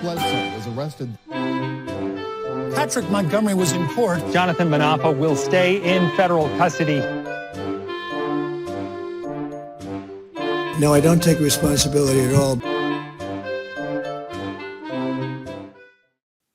Bledsoe was arrested. Patrick Montgomery was in court. Jonathan Manapa will stay in federal custody. No, I don't take responsibility at all.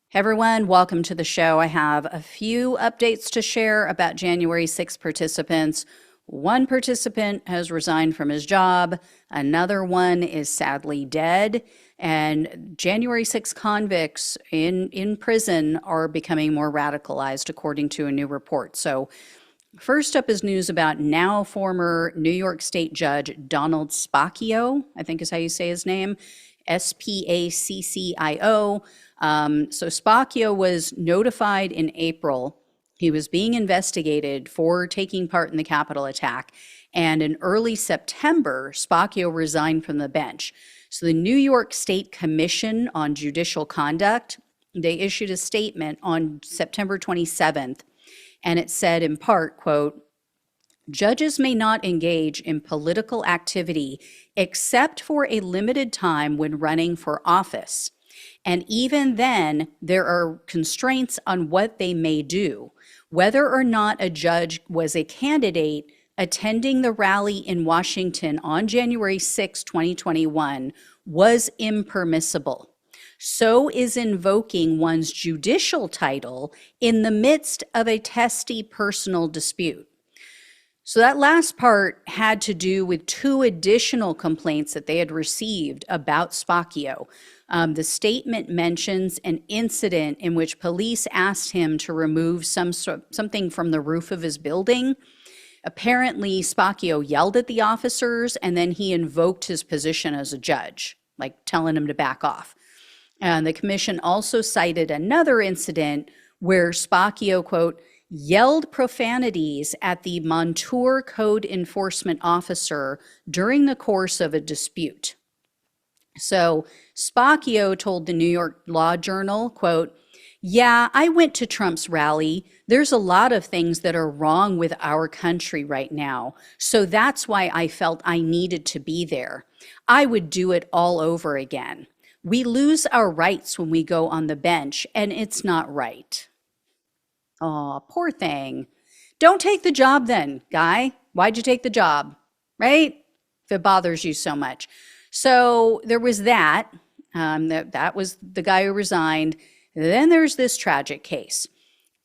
Hey everyone, welcome to the show. I have a few updates to share about January 6 participants. One participant has resigned from his job. Another one is sadly dead. And January 6 convicts in prison are becoming more radicalized, according to a new report. So first up is news about now former New York State Judge Donald Spaccio, I think is how you say his name, Spaccio. So Spaccio was notified in April. He was being investigated for taking part in the Capitol attack. And in early September, Spaccio resigned from the bench. So the New York State Commission on Judicial Conduct, they issued a statement on September 27th. And it said in part, quote, "Judges may not engage in political activity except for a limited time when running for office. And even then, there are constraints on what they may do. Whether or not a judge was a candidate attending the rally in Washington on January 6, 2021 was impermissible. So is invoking one's judicial title in the midst of a testy personal dispute." So that last part had to do with two additional complaints that they had received about Spaccio. The statement mentions an incident in which police asked him to remove something from the roof of his building. Apparently, Spaccio yelled at the officers, and then he invoked his position as a judge, like telling him to back off. And the commission also cited another incident where Spaccio, quote, "yelled profanities at the Montour code enforcement officer during the course of a dispute." So Spaccio told the New York Law Journal, quote, "Yeah, I went to Trump's rally. There's a lot of things that are wrong with our country right now. So that's why I felt I needed to be there. I would do it all over again. We lose our rights when we go on the bench, and it's not right." Oh, poor thing. Don't take the job then, guy. Why'd you take the job, right? If it bothers you so much. So there was that. That was the guy who resigned. Then there's this tragic case.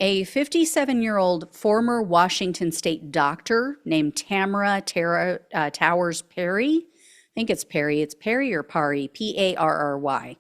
A 57-year-old former Washington state doctor named Tamara Towers Parry. I think it's Parry. It's Parry or Parry, Parry.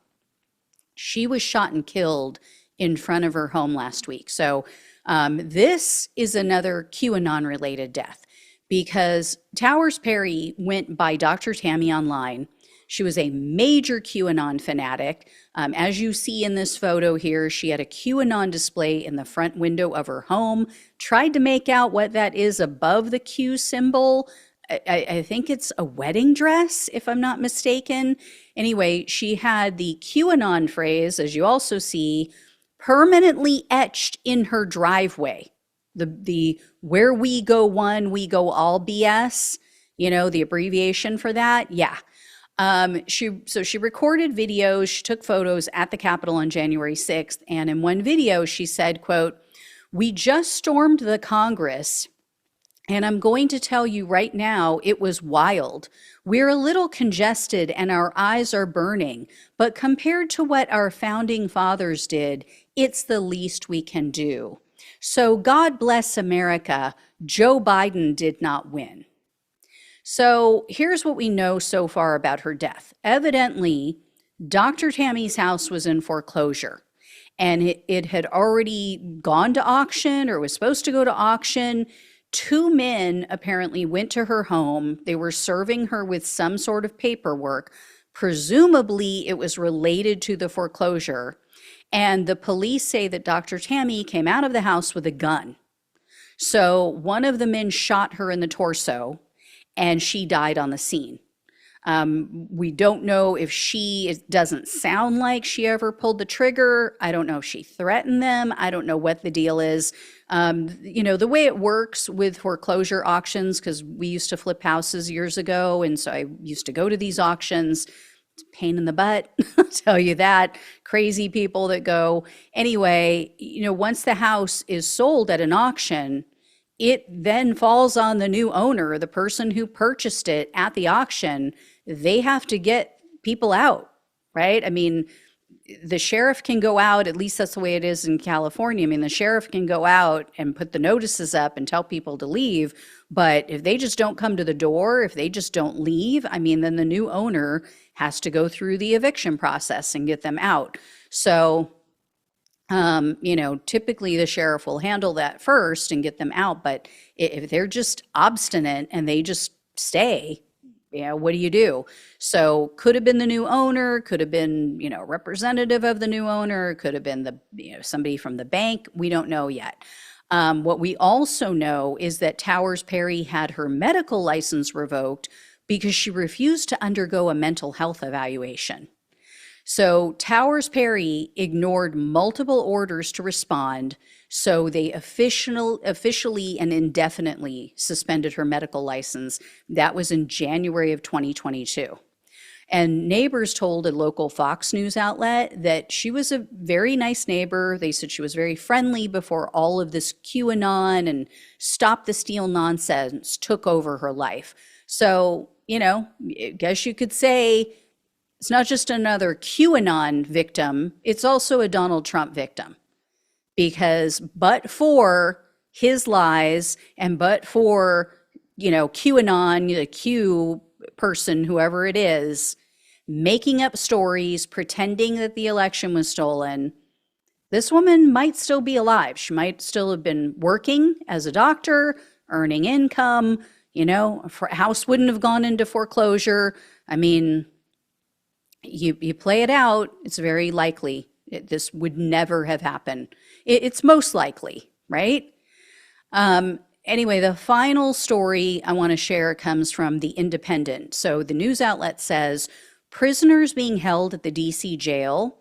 She was shot and killed in front of her home last week. So this is another QAnon-related death because Towers Parry went by Dr. Tammy online. She was a major QAnon fanatic. As you see in this photo here, she had a QAnon display in the front window of her home, tried to make out what that is above the Q symbol. I think it's a wedding dress, if I'm not mistaken. Anyway, she had the QAnon phrase, as you also see, permanently etched in her driveway. The "where we go one, we go all" BS, the abbreviation for that. Yeah. She recorded videos, she took photos at the Capitol on January 6th. And in one video, she said, quote, "We just stormed the Congress. And I'm going to tell you right now, it was wild. We're a little congested and our eyes are burning. But compared to what our founding fathers did, it's the least we can do. So God bless America. Joe Biden did not win." So here's what we know so far about her death. Evidently, Dr. Tammy's house was in foreclosure. And it had already gone to auction or was supposed to go to auction. Two men apparently went to her home. They were serving her with some sort of paperwork. Presumably, it was related to the foreclosure. And the police say that Dr. Tammy came out of the house with a gun. So one of the men shot her in the torso, and she died on the scene. We don't know if it doesn't sound like she ever pulled the trigger. I don't know if she threatened them. I don't know what the deal is. The way it works with foreclosure auctions, because we used to flip houses years ago, and so I used to go to these auctions. pain in the butt. I'll tell you that. Crazy people that go. Anyway, once the house is sold at an auction, it then falls on the new owner, the person who purchased it at the auction. They have to get people out, right? I mean, the sheriff can go out, at least that's the way it is in California. I mean, the sheriff can go out and put the notices up and tell people to leave. But if they just don't come to the door, if they just don't leave, I mean, then the new owner has to go through the eviction process and get them out. So, typically the sheriff will handle that first and get them out. But if they're just obstinate and they just stay, what do you do? So could have been the new owner, could have been, representative of the new owner, could have been somebody from the bank. We don't know yet. What we also know is that Towers Parry had her medical license revoked because she refused to undergo a mental health evaluation. So Towers Parry ignored multiple orders to respond, so they officially and indefinitely suspended her medical license. That was in January of 2022. And neighbors told a local Fox News outlet that she was a very nice neighbor. They said she was very friendly before all of this QAnon and Stop the Steal nonsense took over her life. So, I guess you could say it's not just another QAnon victim, it's also a Donald Trump victim. Because but for his lies and but for, QAnon, the Q person, whoever it is, making up stories, pretending that the election was stolen, this woman might still be alive. She might still have been working as a doctor, earning income, house wouldn't have gone into foreclosure. I mean, you play it out, it's very likely this would never have happened. It's most likely, right? Anyway, the final story I want to share comes from The Independent. So the news outlet says prisoners being held at the DC jail,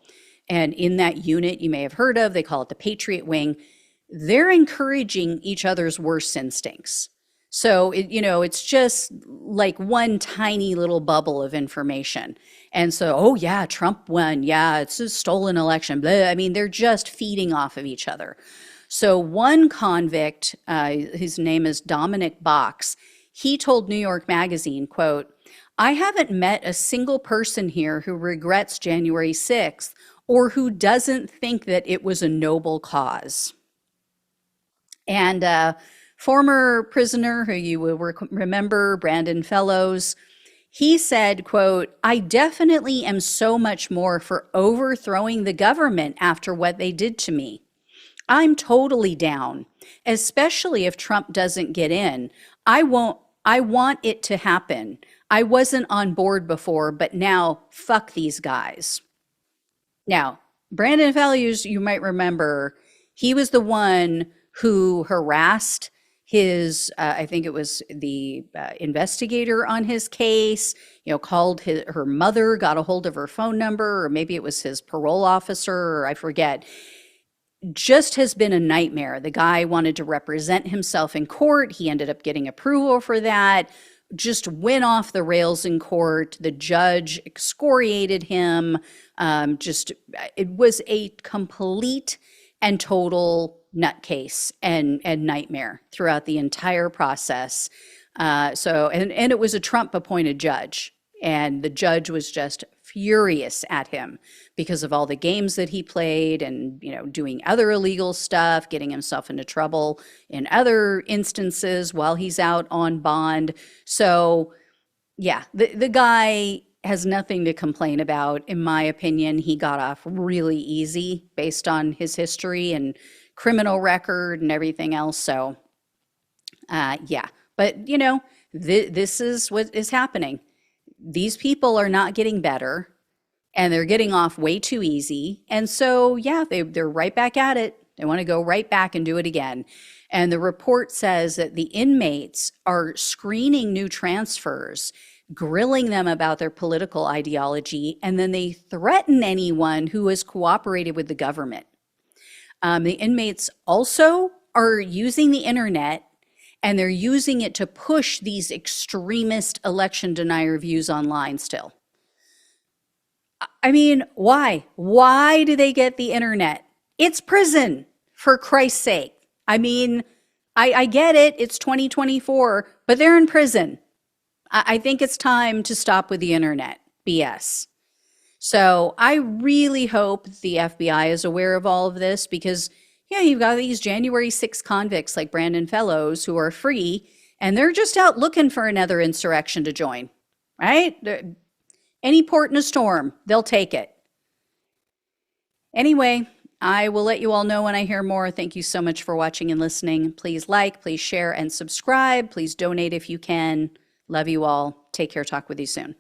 and in that unit you may have heard of, they call it the Patriot Wing, they're encouraging each other's worst instincts. So, it's just like one tiny little bubble of information. And so, oh yeah, Trump won. Yeah, it's a stolen election. Blah. I mean, they're just feeding off of each other. So one convict, his name is Dominic Box, he told New York Magazine, quote, "I haven't met a single person here who regrets January 6th or who doesn't think that it was a noble cause." And former prisoner who you will remember, Brandon Fellows, he said, quote, "I definitely am so much more for overthrowing the government after what they did to me. I'm totally down, especially if Trump doesn't get in. I want it to happen. I wasn't on board before, but now fuck these guys." Now, Brandon Fellows, you might remember, he was the one who harassed his, I think it was the investigator on his case, called her mother, got a hold of her phone number, or maybe it was his parole officer, or I forget. Just has been a nightmare. The guy wanted to represent himself in court. He ended up getting approval for that. Just went off the rails in court. The judge excoriated him. It was a complete and total nutcase and nightmare throughout the entire process. And it was a Trump appointed judge, and the judge was just furious at him because of all the games that he played and, doing other illegal stuff, getting himself into trouble in other instances while he's out on bond. So yeah, the guy has nothing to complain about. In my opinion, he got off really easy based on his history and criminal record and everything else. So yeah, but this is what is happening. These people are not getting better and they're getting off way too easy. And so, yeah, they're right back at it. They want to go right back and do it again. And the report says that the inmates are screening new transfers, grilling them about their political ideology, and then they threaten anyone who has cooperated with the government. The inmates also are using the internet, and they're using it to push these extremist election denier views online still. I mean, why? Why do they get the internet? It's prison, for Christ's sake. I mean, I get it. It's 2024, but they're in prison. I think it's time to stop with the internet BS. So I really hope the FBI is aware of all of this because, yeah, you've got these January 6 convicts like Brandon Fellows who are free, and they're just out looking for another insurrection to join, right? Any port in a storm, they'll take it. Anyway, I will let you all know when I hear more. Thank you so much for watching and listening. Please like, please share, and subscribe. Please donate if you can. Love you all. Take care. Talk with you soon.